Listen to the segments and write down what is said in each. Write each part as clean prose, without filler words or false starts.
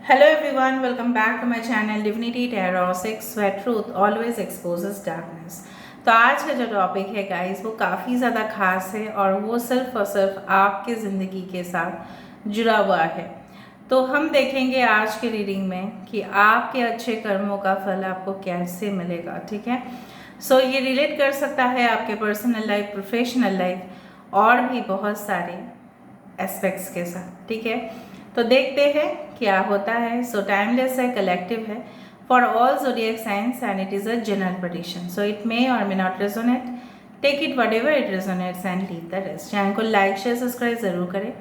Hello everyone, welcome back to my channel Divinity Tarot 6 where truth always exposes darkness। तो आज का जो topic है गाइस वो काफ़ी ज़्यादा खास है और वो सिर्फ और सिर्फ आपके ज़िंदगी के साथ जुड़ा हुआ है। तो हम देखेंगे आज की रीडिंग में कि आपके अच्छे कर्मों का फल आपको कैसे मिलेगा। ठीक है, सो ये रिलेट कर सकता है आपके पर्सनल लाइफ, प्रोफेशनल लाइफ और भी बहुत सारे एस्पेक्ट्स के साथ। ठीक है, तो देखते हैं क्या होता है। सो टाइमलेस है, कलेक्टिव है for all zodiac signs and it is a general prediction, so it may or may not resonate, take it whatever it resonates and leave the rest। Channel को लाइक शेयर सब्सक्राइब ज़रूर करें,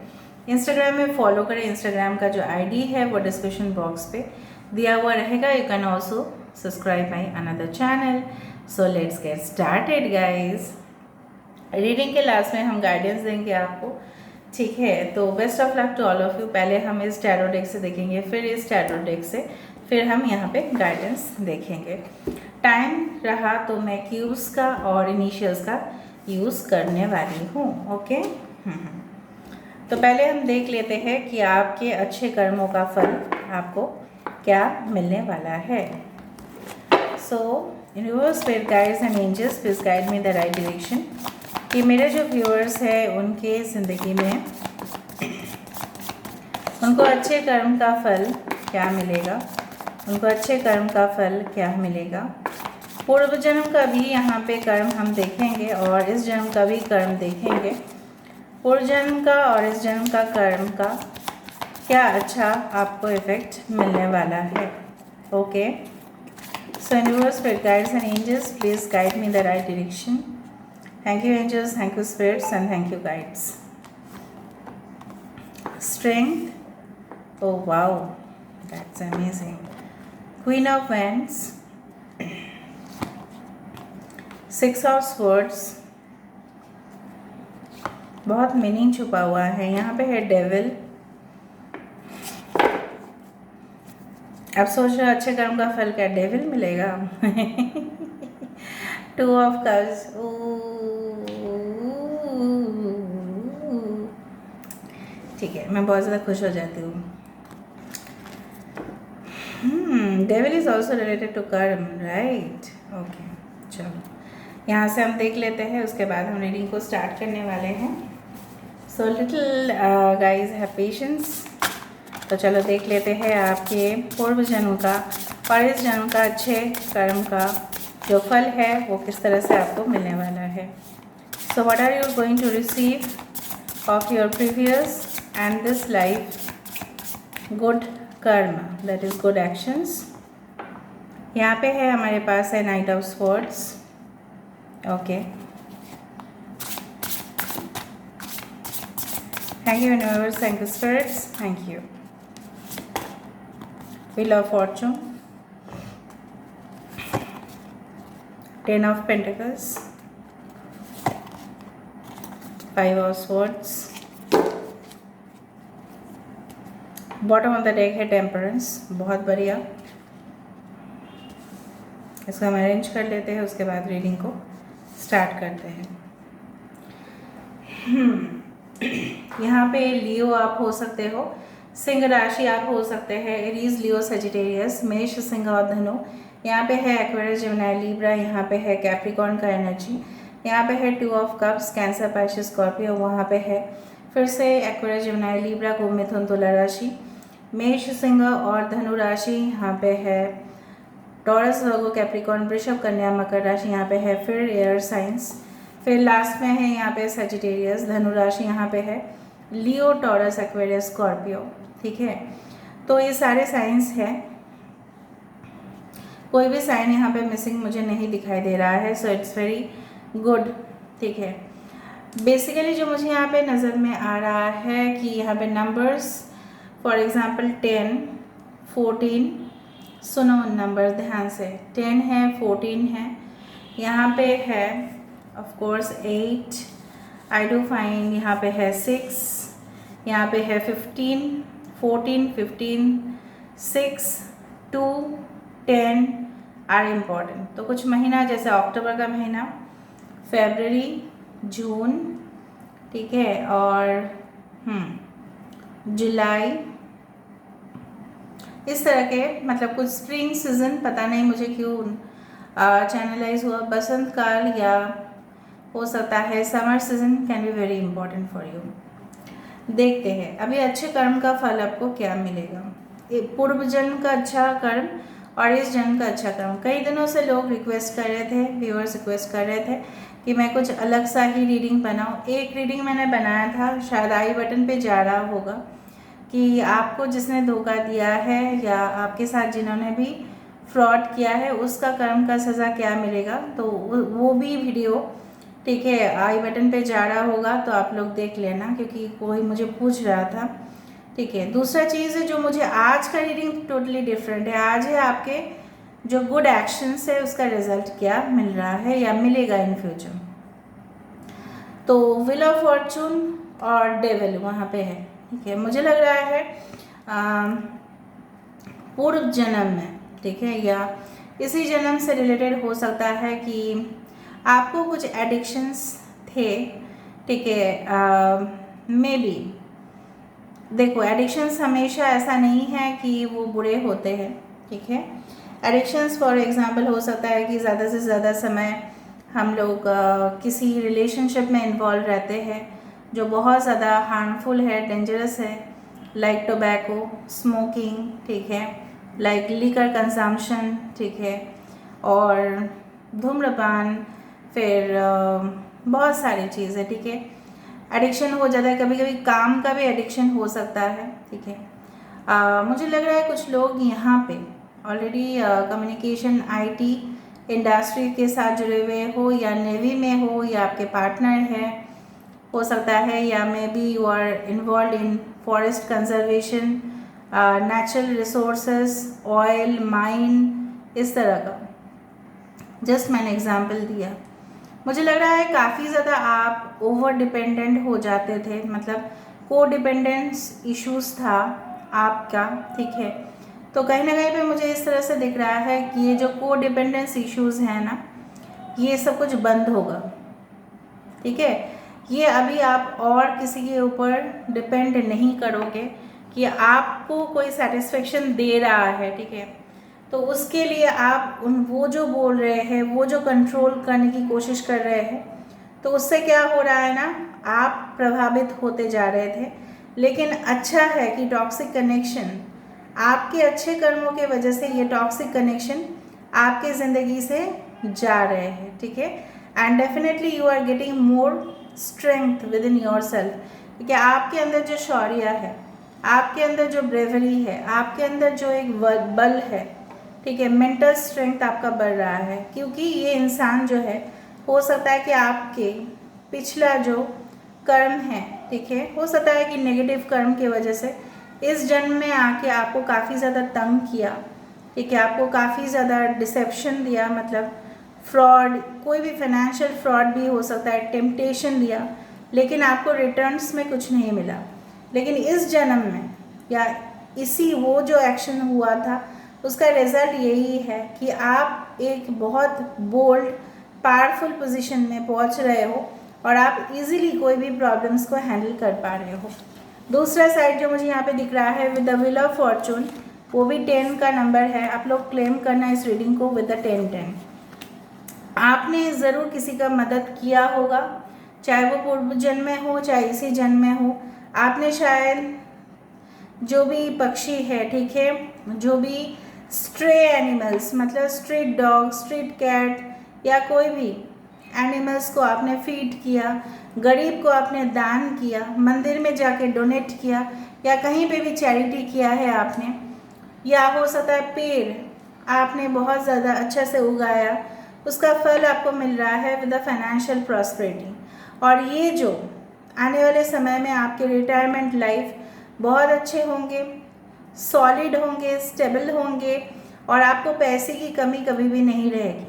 Instagram में follow करें। Instagram का जो ID है वो description box पे दिया हुआ रहेगा। You can also subscribe my another channel. So let's get started guys. Reading के लास्ट में हम गाइडेंस देंगे आपको। ठीक है, तो best of luck to all of you. पहले हम इस टैरो डेक से देखेंगे, फिर इस टैरो डेक से, फिर हम यहाँ पे गाइडेंस देखेंगे। टाइम रहा तो मैं क्यूब्स का और इनिशियल्स का यूज़ करने वाली हूँ। ओके, तो पहले हम देख लेते हैं कि आपके अच्छे कर्मों का फल आपको क्या मिलने वाला है। So universe, spirit guides and angels, please guide me the right direction कि मेरे जो व्यूअर्स हैं उनके ज़िंदगी में उनको अच्छे कर्म का फल क्या मिलेगा, उनको अच्छे कर्म का फल क्या मिलेगा। पूर्व जन्म का भी यहाँ पे कर्म हम देखेंगे और इस जन्म का भी कर्म देखेंगे। पूर्व जन्म का और इस जन्म का कर्म का क्या अच्छा आपको इफेक्ट मिलने वाला है। Okay, so universe, spirit guides and angels, please guide me the right direction. Thank you angels, thank you spirits and thank you guides। Strength, oh wow, that's amazing। Queen of Wands, Six of Swords, बहुत meaning छुपा हुआ है यहाँ पे है devil. अब सोच रहे हो अच्छे कर्म का फल क्या डेविल मिलेगा। टू ऑफ कप्स, ठीक है, मैं बहुत ज़्यादा खुश हो जाती हूँ। Devil is also related to karma, right. Okay, चलो यहाँ से हम देख लेते हैं, उसके बाद हम रीडिंग को स्टार्ट करने वाले हैं। So little guys have patience. तो चलो देख लेते हैं आपके पूर्व जन्म का और इस जन्म का अच्छे कर्म का जो फल है वो किस तरह से आपको मिलने वाला है। So what are you going to receive of your previous and this life good karma, that is good actions। यहाँ पे है हमारे पास है knight of swords. Okay, thank you universe, thank you spirits, thank you. Wheel of fortune, ten of pentacles, five of swords, bottom of the deck है temperance. बहुत बढ़िया, इसको हम अरेंज कर लेते हैं, उसके बाद रीडिंग को स्टार्ट करते हैं। यहाँ पे लियो आप हो सकते हो, सिंह राशि आप हो सकते हैं, एरीज, लियो, सजिटेरियस, मेष, सिंह और धनु। यहाँ पे है एक्वेरियस, जेमिनी, लिब्रा। यहाँ पे है कैप्रिकॉर्न का एनर्जी। यहाँ पे है two of cups, cancer, Pisces, Scorpio. वहाँ पे है फिर से एक्वेरियस, जेमिनी, लिब्रा, कुंभ, मिथुन, तुला राशि, मेष, सिंह और धनु राशि। यहाँ पे है टॉरस, वर्गो, कैप्रिकॉर्न, वृषभ, कन्या, मकर राशि। यहाँ पे है फिर एयर साइंस। फिर लास्ट में है यहाँ पे सजिटेरियस, धनु राशि। यहाँ पे है लियो, टॉरस, एक्वेरियस, स्कॉर्पियो। ठीक है, तो ये सारे साइंस हैं, कोई भी साइन यहाँ पे मिसिंग मुझे नहीं दिखाई दे रहा है। So it's very good. ठीक है, बेसिकली जो मुझे यहाँ पे नज़र में आ रहा है कि यहाँ पे नंबर्स, फॉर एग्ज़ाम्पल 10, 14, सुनो नंबर ध्यान से, 10 है, 14 है, यहाँ पे है of course 8, I do find यहाँ पे है 6, यहाँ पे है 15, 14, 15, 6, 2, 10 आर इम्पॉर्टेंट। तो कुछ महीना जैसे अक्टूबर का महीना, फरवरी, जून, ठीक है, और जुलाई, इस तरह के मतलब कुछ स्प्रिंग सीजन, पता नहीं मुझे क्यों चैनलाइज हुआ, बसंत काल या हो सकता है summer season can be very important for you. देखते हैं अभी अच्छे कर्म का फल आपको क्या मिलेगा। पूर्व जन्म का अच्छा कर्म और इस जन्म का अच्छा कर्म। कई दिनों से लोग रिक्वेस्ट कर रहे थे, व्यूअर्स रिक्वेस्ट कर रहे थे कि मैं कुछ अलग सा ही रीडिंग बनाऊं। एक रीडिंग मैंने बनाया था, शायद आई बटन पे जा रहा होगा, कि आपको जिसने धोखा दिया है या आपके साथ जिन्होंने भी फ्रॉड किया है उसका कर्म का सज़ा क्या मिलेगा। तो वो भी वीडियो, ठीक है, आई बटन पे जा रहा होगा तो आप लोग देख लेना, क्योंकि कोई मुझे पूछ रहा था। ठीक है, दूसरा चीज़ है जो मुझे आज का रीडिंग टोटली डिफरेंट है। आज है आपके जो गुड एक्शंस है उसका रिजल्ट क्या मिल रहा है या मिलेगा इन फ्यूचर। तो व्हील ऑफ फॉर्चून और डेविल वहाँ पे है। ठीक है, मुझे लग रहा है पूर्व जन्म में, ठीक है, या इसी जन्म से रिलेटेड हो सकता है कि आपको कुछ एडिक्शंस थे। ठीक है, मे बी देखो एडिक्शंस हमेशा ऐसा नहीं है कि वो बुरे होते हैं। ठीक है, एडिक्शंस फॉर एग्जांपल हो सकता है कि ज़्यादा से ज़्यादा समय हम लोग किसी रिलेशनशिप में इन्वॉल्व रहते हैं जो बहुत ज़्यादा हार्मफुल है, डेंजरस है, लाइक टोबैको, स्मोकिंग, ठीक है, लाइक लिकर कंजम्पशन, ठीक है, और धूम्रपान, फिर बहुत सारी चीज़ें। ठीक है, एडिक्शन हो जाता है, कभी कभी काम का भी एडिक्शन हो सकता है। ठीक है, मुझे लग रहा है कुछ लोग यहाँ पे ऑलरेडी कम्युनिकेशन आईटी इंडस्ट्री के साथ जुड़े हुए हो, या नेवी में हो, या आपके पार्टनर है हो सकता है, या maybe you are involve in forest conservation, natural resources, oil, mine, इस तरह का जस्ट मैंने एग्जाम्पल दिया। मुझे लग रहा है काफ़ी ज़्यादा आप ओवर डिपेंडेंट हो जाते थे, मतलब को डिपेंडेंस इश्यूज़ था आपका। ठीक है, तो कहीं ना कहीं पे मुझे इस तरह से दिख रहा है कि ये जो को डिपेंडेंस इश्यूज़ हैं ना, ये सब कुछ बंद होगा। ठीक है, ये अभी आप और किसी के ऊपर डिपेंड नहीं करोगे कि आपको कोई सेटिस्फेक्शन दे रहा है। ठीक है, तो उसके लिए आप वो जो बोल रहे हैं, वो जो कंट्रोल करने की कोशिश कर रहे हैं, तो उससे क्या हो रहा है ना, आप प्रभावित होते जा रहे थे। लेकिन अच्छा है कि टॉक्सिक कनेक्शन, आपके अच्छे कर्मों के वजह से ये टॉक्सिक कनेक्शन आपके ज़िंदगी से जा रहे हैं। ठीक है, and definitely you are getting more strength within yourself. ठीक है, आपके अंदर जो शौर्य है, आपके अंदर जो ब्रेवरी है, आपके अंदर जो एक बल है, ठीक है, मेंटल स्ट्रेंथ आपका बढ़ रहा है। क्योंकि ये इंसान जो है, हो सकता है कि आपके पिछला जो कर्म है, ठीक है, हो सकता है कि नेगेटिव कर्म की वजह से इस जन्म में आके आपको काफ़ी ज़्यादा तंग किया। ठीक है, आपको काफ़ी ज़्यादा डिसेप्शन दिया, मतलब फ्रॉड, कोई भी फाइनेंशियल फ्रॉड भी हो सकता है, टेम्पटेशन दिया, लेकिन आपको रिटर्न्स में कुछ नहीं मिला। लेकिन इस जन्म में या इसी वो जो एक्शन हुआ था उसका रिजल्ट यही है कि आप एक बहुत बोल्ड पावरफुल पोजीशन में पहुंच रहे हो और आप इजीली कोई भी प्रॉब्लम्स को हैंडल कर पा रहे हो। दूसरा साइड जो मुझे यहाँ पे दिख रहा है with the wheel of Fortune, वो भी 10 का नंबर है। आप लोग क्लेम करना इस रीडिंग को विद द 10-10। आपने ज़रूर किसी का मदद किया होगा, चाहे वो पूर्व जन्म में हो चाहे इसी जन्म में हो। आपने शायद जो भी पक्षी है, ठीक है, जो भी स्ट्रे एनिमल्स, मतलब स्ट्रीट डॉग, स्ट्रीट कैट या कोई भी एनिमल्स को आपने फीड किया, गरीब को आपने दान किया, मंदिर में जाके डोनेट किया, या कहीं पे भी चैरिटी किया है आपने, या हो सकता है पेड़ आपने बहुत ज़्यादा अच्छा से उगाया, उसका फल आपको मिल रहा है विद द फाइनेंशियल प्रॉस्पेरिटी। और ये जो आने वाले समय में आपके रिटायरमेंट लाइफ बहुत अच्छे होंगे, सॉलिड होंगे, स्टेबल होंगे, और आपको पैसे की कमी कभी भी नहीं रहेगी।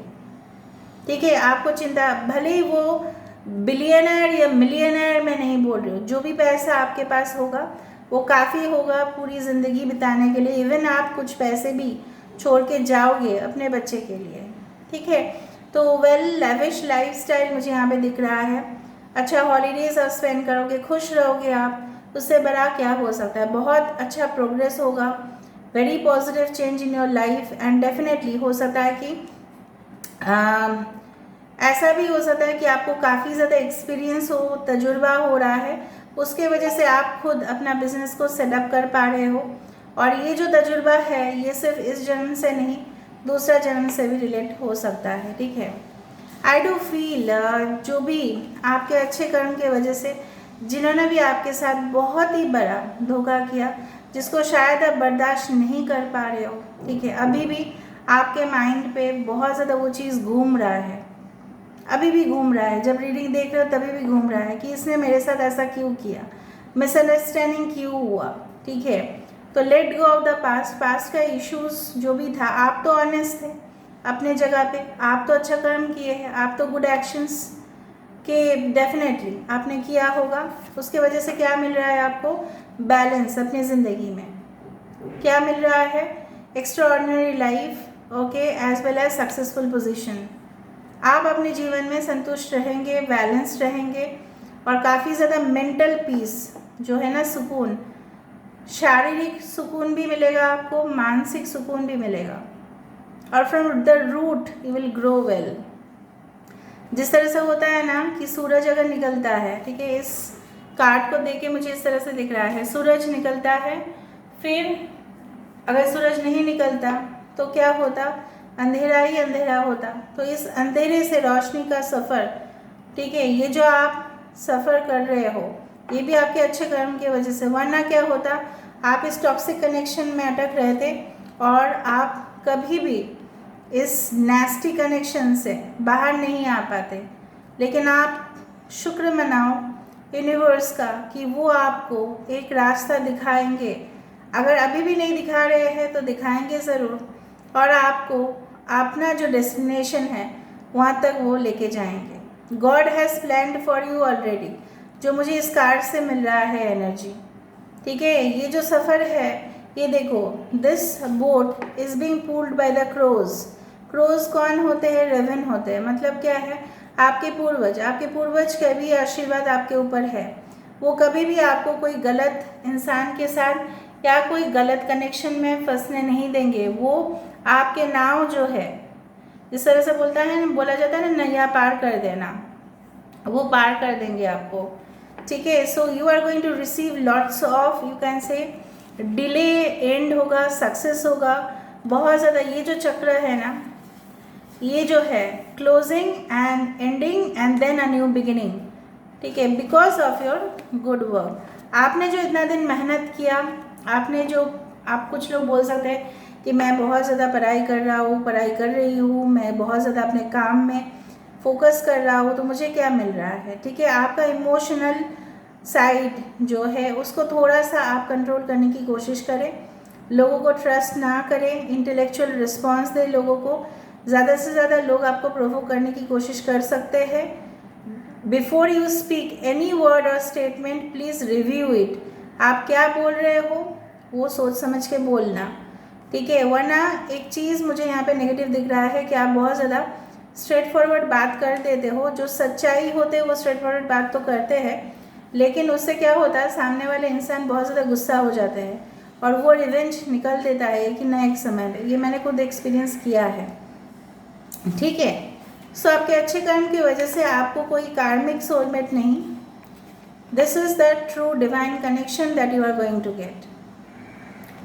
ठीक है, आपको चिंता, भले ही वो बिलियनर या मिलियनर में नहीं बोल रही हूँ, जो भी पैसा आपके पास होगा वो काफ़ी होगा पूरी ज़िंदगी बिताने के लिए। इवन आप कुछ पैसे भी छोड़ के जाओगे अपने बच्चे के लिए। ठीक है, तो वेल लेविश लाइफस्टाइल मुझे यहाँ पे दिख रहा है। अच्छा हॉलीडेज आप स्पेंड करोगे, खुश रहोगे आप, उससे बड़ा क्या हो सकता है। बहुत अच्छा प्रोग्रेस होगा very positive change in your life. And definitely हो सकता है कि ऐसा भी हो सकता है कि आपको काफ़ी ज़्यादा एक्सपीरियंस हो, तजुर्बा हो रहा है, उसके वजह से आप खुद अपना बिजनेस को सेटअप कर पा रहे हो। और ये जो तजुर्बा है ये सिर्फ इस जन्म से नहीं, दूसरा जन्म से भी रिलेट हो सकता है, ठीक है। आई डू फील जो भी आपके अच्छे कर्म के वजह से जिन्होंने भी आपके साथ बहुत ही बड़ा धोखा किया, जिसको शायद आप बर्दाश्त नहीं कर पा रहे हो, ठीक है, अभी भी आपके माइंड पे बहुत ज़्यादा वो चीज़ घूम रहा है, अभी भी घूम रहा है। जब रीडिंग देख रहे हो तभी भी घूम रहा है कि इसने मेरे साथ ऐसा क्यों किया, मिसअंडरस्टैंडिंग क्यों हुआ, ठीक है। तो let go of the past. Past का इश्यूज जो भी था, आप तो ऑनेस्ट थे अपने जगह पे, आप तो अच्छा कर्म किए हैं, आप तो गुड एक्शंस के डेफिनेटली आपने किया होगा। उसके वजह से क्या मिल रहा है आपको, बैलेंस अपनी ज़िंदगी में। क्या मिल रहा है, extraordinary life, okay, as well as successful position. आप अपने जीवन में संतुष्ट रहेंगे, बैलेंस्ड रहेंगे, और काफ़ी ज़्यादा मेंटल पीस जो है ना, सुकून, शारीरिक सुकून भी मिलेगा आपको, मानसिक सुकून भी मिलेगा। और from the root you will grow well. जिस तरह से होता है ना कि सूरज अगर निकलता है, ठीक है, इस कार्ड को देख के मुझे इस तरह से दिख रहा है, सूरज निकलता है, फिर अगर सूरज नहीं निकलता तो क्या होता, अंधेरा ही अंधेरा होता। तो इस अंधेरे से रोशनी का सफ़र, ठीक है, ये जो आप सफ़र कर रहे हो ये भी आपके अच्छे कर्म की वजह से, वरना क्या होता, आप इस टॉक्सिक कनेक्शन में अटक रहे थे और आप कभी भी इस नेस्टी कनेक्शन से बाहर नहीं आ पाते। लेकिन आप शुक्र मनाओ यूनिवर्स का कि वो आपको एक रास्ता दिखाएंगे। अगर अभी भी नहीं दिखा रहे हैं तो दिखाएंगे ज़रूर, और आपको अपना जो डेस्टिनेशन है वहाँ तक वो लेके जाएंगे। God has planned for you already, जो मुझे इस कार्ड से मिल रहा है एनर्जी, ठीक है। ये जो सफ़र है, ये देखो, this boat is being pulled by the crows. Crows कौन होते हैं, रेवन होते हैं। मतलब क्या है, आपके पूर्वज का भी आशीर्वाद आपके ऊपर है। वो कभी भी आपको कोई गलत इंसान के साथ या कोई गलत कनेक्शन में फंसने नहीं देंगे। वो आपके नाव जो है, जिस तरह से बोला जाता है ना, नैया पार कर देना, वो पार कर देंगे आपको, ठीक है। So you are going to receive lots of, you can say, delay end होगा, सक्सेस होगा बहुत ज़्यादा। ये जो चक्र है ना, ये जो है closing and ending and then a new beginning, ठीक है, because of your good work. आपने जो इतना दिन मेहनत किया, आपने जो, आप कुछ लोग बोल सकते हैं कि मैं बहुत ज़्यादा पढ़ाई कर रहा हूँ, पढ़ाई कर रही हूँ, मैं बहुत ज़्यादा अपने काम में फोकस कर रहा हूँ, तो मुझे क्या मिल रहा है, ठीक है। आपका इमोशनल साइड जो है उसको थोड़ा सा आप कंट्रोल करने की कोशिश करें, लोगों को ट्रस्ट ना करें, इंटेलेक्चुअल रिस्पॉन्स दें लोगों को। ज़्यादा से ज़्यादा लोग आपको प्रोवोक करने की कोशिश कर सकते हैं। Before you speak any word और स्टेटमेंट, प्लीज़ रिव्यू इट। आप क्या बोल रहे हो वो सोच समझ के बोलना, ठीक है। वरना एक चीज़ मुझे यहाँ पे नेगेटिव दिख रहा है कि आप बहुत ज़्यादा स्ट्रेट फॉरवर्ड बात कर देते हो। जो सच्चाई होते हैं वो स्ट्रेट फॉरवर्ड बात तो करते हैं, लेकिन उससे क्या होता है, सामने वाले इंसान बहुत ज़्यादा गुस्सा हो जाते हैं और वो रिवेंज निकल देता है कि ना एक समय पे। ये मैंने खुद एक्सपीरियंस किया है, ठीक है। सो आपके अच्छे कर्म की वजह से आपको कोई कार्मिक सोलमेट नहीं, this is the true divine connection that you are going to get.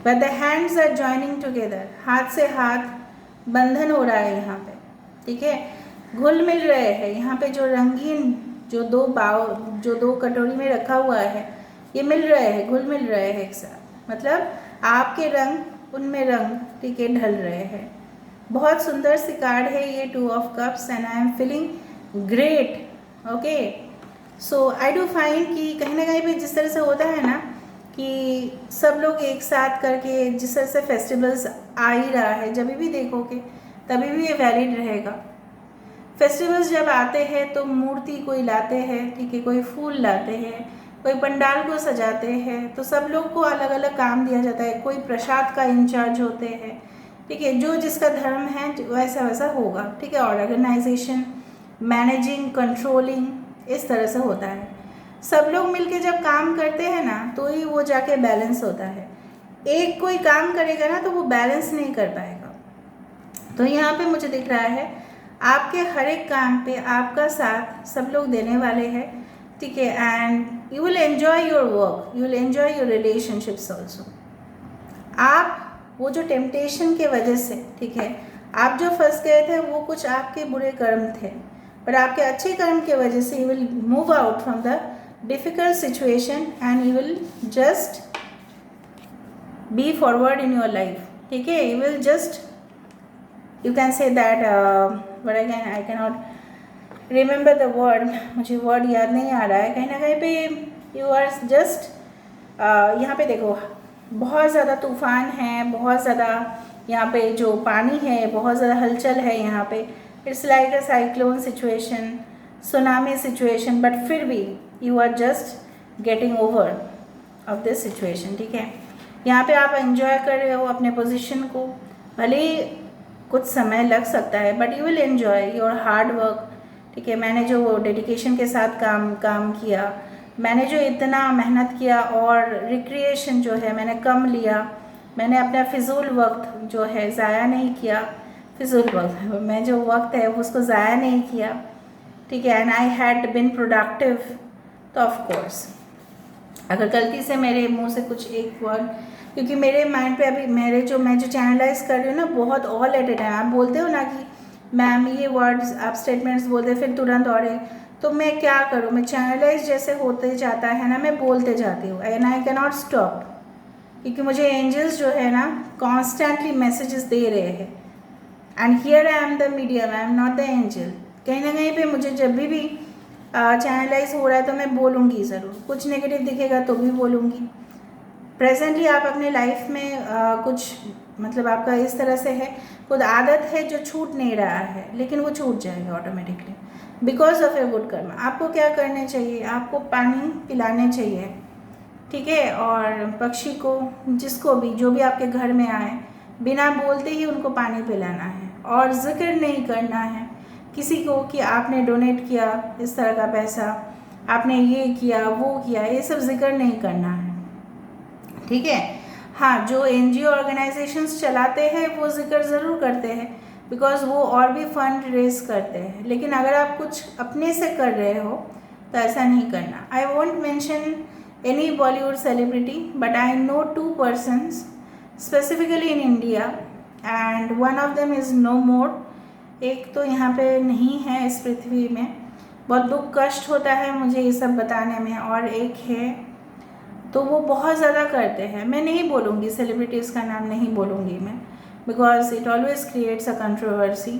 But the hands are joining together, हाथ से हाथ बंधन हो रहा है यहाँ पे, ठीक है, घुल मिल रहे हैं यहाँ पे। जो रंगीन जो दो कटोरी में रखा हुआ है, ये मिल रहे हैं, घुल मिल रहे हैं एक साथ। मतलब आपके रंग उनमें रंग, ठीक है, ढल रहे हैं। बहुत सुंदर सी कार्ड है ये, 2 of cups, and I am feeling great, okay. So I do find कि कहीं ना कहीं पे जिस तरह से होता है ना कि सब लोग एक साथ करके, जिस तरह से फेस्टिवल्स आ ही रहा है, जब भी देखोगे तभी भी ये वैलिड रहेगा। फेस्टिवल्स जब आते हैं तो मूर्ति कोई लाते हैं, ठीक है, कोई फूल लाते हैं, कोई पंडाल को सजाते हैं, तो सब लोग को अलग अलग काम दिया जाता है। कोई प्रसाद का इंचार्ज होते हैं, ठीक है, जो जिसका धर्म है वैसा वैसा होगा, ठीक है। ऑर्गेनाइजेशन, मैनेजिंग, कंट्रोलिंग, इस तरह से होता है। सब लोग मिलके जब काम करते हैं ना तो ही वो जाके बैलेंस होता है। एक कोई काम करेगा ना तो वो बैलेंस नहीं कर पाएगा। तो यहाँ पे मुझे दिख रहा है आपके हर एक काम पे आपका साथ सब लोग देने वाले हैं, ठीक है। And you will enjoy your work, you will enjoy your relationships also. आप वो जो टेम्पटेशन के वजह से, ठीक है, आप जो फंस गए थे वो कुछ आपके बुरे कर्म थे, पर आपके अच्छे कर्म के वजह से you will move out from the difficult situation and you will just be forward in your life, ठीक है। You will just, you can say that, but I can not remember the word, मुझे word याद नहीं आ रहा है। कहीं ना कहीं पे यू आर जस्ट, यहाँ पे देखो बहुत ज़्यादा तूफ़ान है, बहुत ज़्यादा यहाँ पे जो पानी है, बहुत ज़्यादा हलचल है यहाँ पे। It's like a cyclone situation, tsunami situation, but फिर भी you are just getting over of this situation, ठीक है। यहाँ पे आप एंजॉय कर रहे हो अपने पोजीशन को, भले ही कुछ समय लग सकता है but you will enjoy your hard work, ठीक है। मैंने जो डेडिकेशन के साथ काम किया, मैंने जो इतना मेहनत किया, और रिक्रिएशन जो है मैंने कम लिया, मैंने अपना फिजूल वक्त जो है ज़ाया नहीं किया, फिजूल वक्त मैं जो वक्त है उसको ज़ाया नहीं किया, ठीक है। And I had been productive. तो ऑफ कोर्स अगर गलती से मेरे मुंह से कुछ एक वर्ड, क्योंकि मेरे माइंड पे अभी मैं जो चैनलाइज कर रही हूँ ना बहुत ऑल एट ए टाइम, आप बोलते हो ना कि मैम ये वर्ड्स आप स्टेटमेंट्स बोलते फिर तुरंत और, तो मैं क्या करूँ, मैं चैनलाइज जैसे होते जाता है ना, मैं बोलते जाती हूँ and I can not stop, क्योंकि मुझे एंजल्स जो है ना कॉन्स्टेंटली मैसेजेस दे रहे हैं। And here I am the medium, I am not the angel. कहीं ना कहीं पे मुझे जब भी चैनलाइज हो रहा है तो मैं बोलूँगी ज़रूर, कुछ नेगेटिव दिखेगा तो भी बोलूँगी। प्रेजेंटली आप अपने लाइफ में कुछ मतलब आपका इस तरह से है, खुद आदत है जो छूट नहीं रहा है, लेकिन वो छूट जाएगा automatically because of a good कर्म। आपको क्या करने चाहिए, आपको पानी पिलाने चाहिए, ठीक है, और पक्षी को, जिसको भी, जो भी आपके घर में आए, बिना बोलते ही उनको पानी पिलाना है, और जिक्र नहीं करना है किसी को कि आपने डोनेट किया इस तरह का पैसा, आपने ये किया वो किया, ये सब जिक्र नहीं करना है, ठीक है। हाँ, जो एनजीओ ऑर्गेनाइजेशंस चलाते हैं वो जिक्र ज़रूर करते हैं बिकॉज वो और भी फंड रेज करते हैं, लेकिन अगर आप कुछ अपने से कर रहे हो तो ऐसा नहीं करना। I won't mention any Bollywood celebrity but I know 2 persons specifically in India and one of them is no more. एक तो यहाँ पे नहीं है इस पृथ्वी में, बहुत दुख कष्ट होता है मुझे ये सब बताने में, और एक है तो वो बहुत ज़्यादा करते हैं। मैं नहीं बोलूँगी सेलिब्रिटीज़ का नाम, नहीं बोलूँगी मैं, because it always creates a controversy.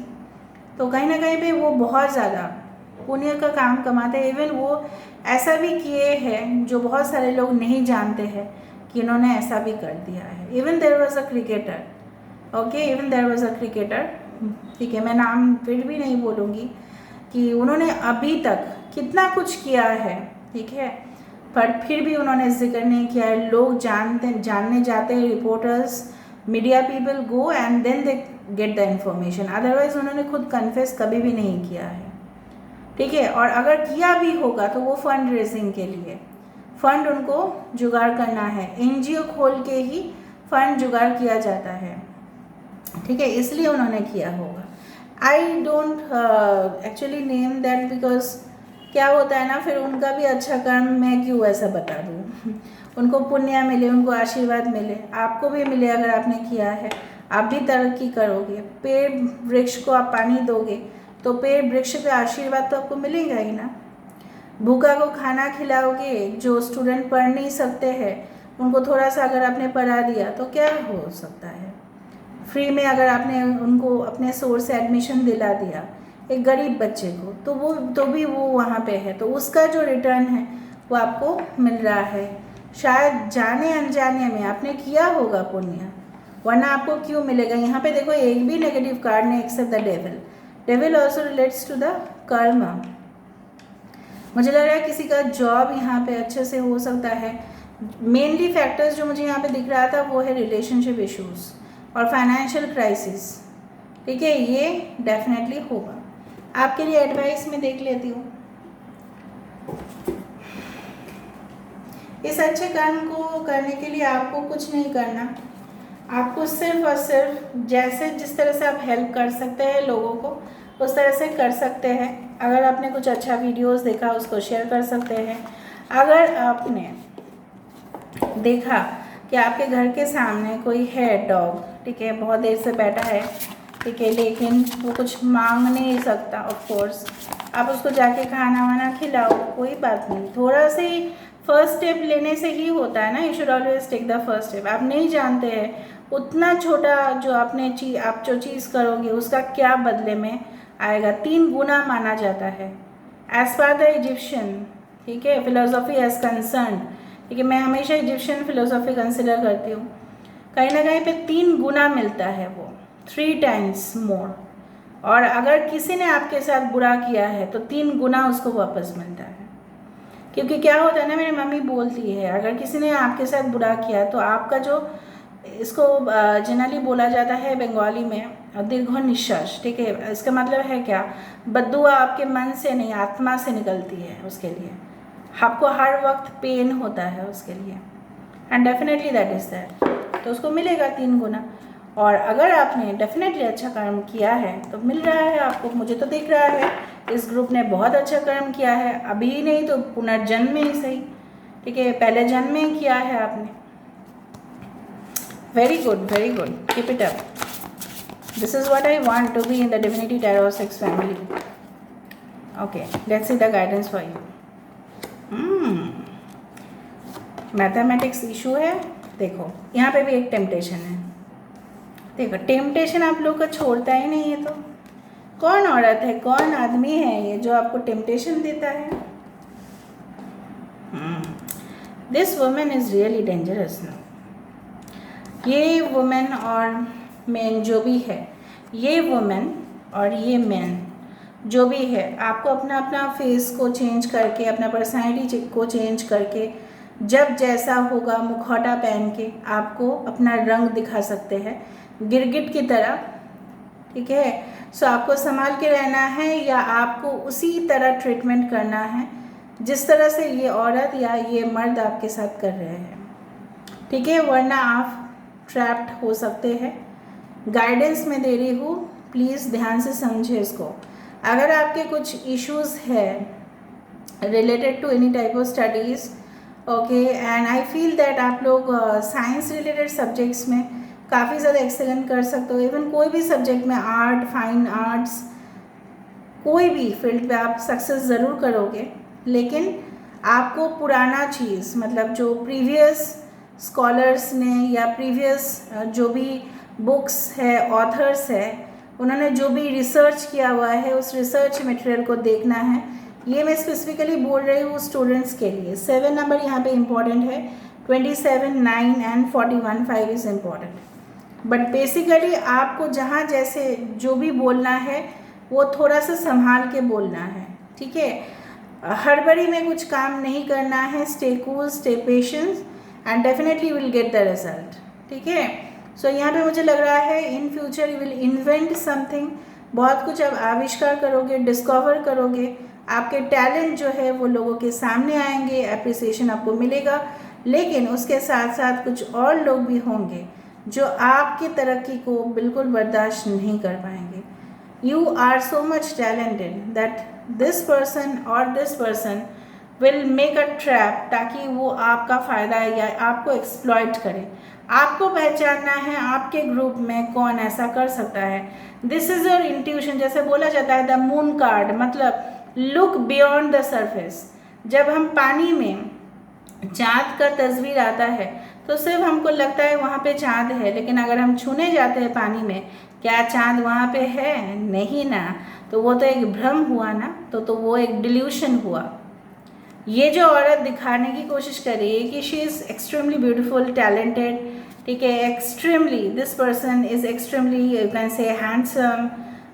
तो कहीं ना कहीं पे वो बहुत ज़्यादा पुण्य का काम कमाते हैं। इवन वो ऐसा भी किए हैं जो बहुत सारे लोग नहीं जानते हैं कि इन्होंने ऐसा भी कर दिया है। Even there was a cricketer, okay, even there was a cricketer, ठीक है, मैं नाम फिर भी नहीं बोलूँगी, कि उन्होंने अभी तक कितना कुछ किया है, ठीक है, पर फिर भी उन्होंने जिक्र नहीं किया है। लोग जानने जाते हैं, reporters, media people go and then they get the information, otherwise उन्होंने खुद कन्फेस कभी भी नहीं किया है, ठीक है। और अगर किया भी होगा तो वो फंड रेजिंग के लिए, फंड उनको जुगाड़ करना है, एनजीओ खोल के ही फंड जुगाड़ किया जाता है, ठीक है, इसलिए उन्होंने किया होगा। I don't actually name that because क्या होता है ना, फिर उनका भी अच्छा काम मैं क्यों ऐसा बता दूँ उनको पुण्य मिले, उनको आशीर्वाद मिले, आपको भी मिले अगर आपने किया है, आप भी तरक्की करोगे। पेड़ वृक्ष को आप पानी दोगे तो पेड़ वृक्ष का आशीर्वाद तो आपको मिलेगा ही ना। भूखा को खाना खिलाओगे, जो स्टूडेंट पढ़ नहीं सकते हैं उनको थोड़ा सा अगर आपने पढ़ा दिया तो क्या हो सकता है। फ्री में अगर आपने उनको अपने सोर्स से एडमिशन दिला दिया एक गरीब बच्चे को, तो वो तो भी वो वहाँ पे है, तो उसका जो रिटर्न है वो आपको मिल रहा है। शायद जाने अनजाने में आपने किया होगा पुण्य, वरना आपको क्यों मिलेगा। यहाँ पे देखो एक भी नेगेटिव कार्ड नहीं except the devil. Devil also relates to the karma. मुझे लग रहा है किसी का जॉब यहाँ पे अच्छे से हो सकता है। मेनली फैक्टर्स जो मुझे यहाँ पे दिख रहा था वो है रिलेशनशिप इश्यूज और फाइनेंशियल क्राइसिस, ठीक है, ये डेफिनेटली होगा। आपके लिए एडवाइस मैं देख लेती हूँ। इस अच्छे कर्म को करने के लिए आपको कुछ नहीं करना, आपको सिर्फ और सिर्फ जैसे जिस तरह से आप हेल्प कर सकते हैं लोगों को उस तरह से कर सकते हैं। अगर आपने कुछ अच्छा वीडियोस देखा उसको शेयर कर सकते हैं। अगर आपने देखा कि आपके घर के सामने कोई है डॉग, ठीक है, बहुत देर से बैठा है, ठीक है, लेकिन वो कुछ मांग नहीं सकता, ऑफ कोर्स आप उसको जाके खाना वाना खिलाओ, कोई बात नहीं, थोड़ा सा ही फर्स्ट स्टेप लेने से ही होता है ना। You should always take the first step. आप नहीं जानते हैं उतना छोटा जो आप जो चीज़ करोगे उसका क्या बदले में आएगा, 3 गुना माना जाता है एज पर द इजिप्शियन, ठीक है, फिलोसॉफी एज कंसर्न, ठीक है, मैं हमेशा इजिप्शियन फिलोसॉफी कंसिडर करती हूँ। कहीं ना कहीं पे 3 गुना मिलता है, वो 3 टाइम्स मोर। और अगर किसी ने आपके साथ बुरा किया है तो 3 गुना उसको वापस मिलता है। क्योंकि क्या होता है ना, मेरी मम्मी बोलती है, अगर किसी ने आपके साथ बुरा किया तो आपका जो, इसको जनरली बोला जाता है बंगाली में दीर्घ निश्वास, ठीक है, इसका मतलब है क्या, बद्दुआ आपके मन से नहीं आत्मा से निकलती है, उसके लिए आपको हर वक्त पेन होता है उसके लिए, and definitely that is that, तो उसको मिलेगा 3 गुना। और अगर आपने डेफिनेटली अच्छा कर्म किया है तो मिल रहा है आपको, मुझे तो दिख रहा है इस ग्रुप ने बहुत अच्छा कर्म किया है, अभी नहीं तो पुनर्जन्म में ही सही, ठीक है, पहले जन्म में किया है आपने। Very good, keep it up, this is what I want to be in the divinity tarot 6 family. Okay, let's see the guidance for you. Mathematics issue है, देखो यहाँ पे भी एक टेम्पटेशन है, देखो टेम्पटेशन आप लोग का छोड़ता ही नहीं है, तो कौन औरत है कौन आदमी है ये जो आपको टेम्पटेशन देता है। This women is really dangerous ना। ये वुमेन और मैन जो भी है, ये वुमेन और ये मैन जो भी है, आपको अपना अपना फेस को चेंज करके, अपना पर्सनैलिटी को चेंज करके, जब जैसा होगा मुखौटा पहन के आपको अपना रंग दिखा सकते हैं गिरगिट की तरह, ठीक है। सो आपको संभाल के रहना है या आपको उसी तरह ट्रीटमेंट करना है जिस तरह से ये औरत या ये मर्द आपके साथ कर रहे हैं, ठीक है, वरना आप ट्रैप्ड हो सकते हैं। गाइडेंस मैं दे रही हूँ, प्लीज़ ध्यान से समझे इसको। अगर आपके कुछ इश्यूज़ है related to any type of studies, okay, and I feel that आप लोग साइंस रिलेटेड सब्जेक्ट्स में काफ़ी ज़्यादा एक्सेलेंट कर सकते हो, इवन कोई भी सब्जेक्ट में, आर्ट, फाइन आर्ट्स, कोई भी फील्ड पे आप सक्सेस ज़रूर करोगे, लेकिन आपको पुराना चीज़, मतलब जो प्रीवियस स्कॉलर्स ने या प्रीवियस जो भी बुक्स है, ऑथर्स है, उन्होंने जो भी रिसर्च किया हुआ है उस रिसर्च मटेरियल को देखना है। ये मैं स्पेसिफिकली बोल रही हूँ स्टूडेंट्स के लिए। 7 नंबर यहाँ पे इम्पॉर्टेंट है, 27, 9 and 41, 5 is important. But basically आपको जहाँ जैसे जो भी बोलना है वो थोड़ा सा संभाल के बोलना है, ठीक है, हड़बड़ी में कुछ काम नहीं करना है। Stay cool, stay patience and definitely will get the result, ठीक है। सो यहाँ पे मुझे लग रहा है in future you will invent something, बहुत कुछ आप आविष्कार करोगे, डिस्कवर करोगे, आपके टैलेंट जो है वो लोगों के सामने आएंगे, एप्रिसिएशन आपको मिलेगा, लेकिन उसके साथ साथ कुछ और लोग भी होंगे जो आपकी तरक्की को बिल्कुल बर्दाश्त नहीं कर पाएंगे। You are so much talented that this person और this person will make a trap, ताकि वो आपका फ़ायदा या आपको एक्सप्लॉइट करे। आपको पहचानना है आपके ग्रुप में कौन ऐसा कर सकता है। दिस इज़ योर इंट्यूशन, जैसे बोला जाता है द मून कार्ड, मतलब लुक बियॉन्ड द सरफेस। जब हम पानी में चाँद का तस्वीर आता है तो सिर्फ हमको लगता है वहाँ पे चाँद है, लेकिन अगर हम छूने जाते हैं पानी में, क्या चाँद वहाँ पे है? नहीं ना, तो वो तो एक भ्रम हुआ ना, तो वो एक डिल्यूशन हुआ। ये जो औरत दिखाने की कोशिश कर रही है कि she is extremely beautiful, talented, ठीक है, extremely, this person is extremely, you can से handsome,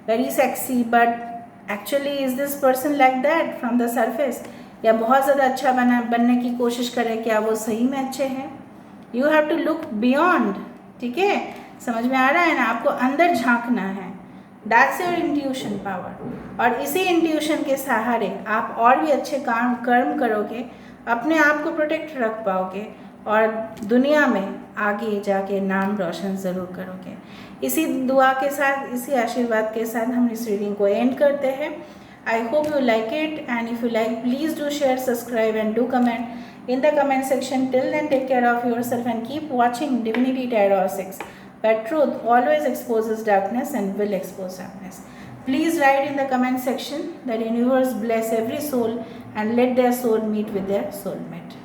very sexy, but actually is this person like that from the surface, या बहुत ज़्यादा अच्छा बनने की कोशिश करें, क्या वो सही में अच्छे हैं? You have to look beyond, ठीक है, समझ में आ रहा है ना, आपको अंदर झांकना है। दैट्स योर इंट्यूशन पावर, और इसी इंट्यूशन के सहारे आप और भी अच्छे कर्म करोगे अपने आप को प्रोटेक्ट रख पाओगे और दुनिया में आगे जाके नाम रोशन ज़रूर करोगे। इसी दुआ के साथ, इसी आशीर्वाद के साथ हम इस रीडिंग को एंड करते हैं। I hope you like it, and if you like please do share, subscribe and do comment in the comment section. Till then, take care of yourself and keep watching Divinity Tarot 6, where truth always exposes darkness and will expose darkness. Please write in the comment section that universe bless every soul and let their soul meet with their soulmate.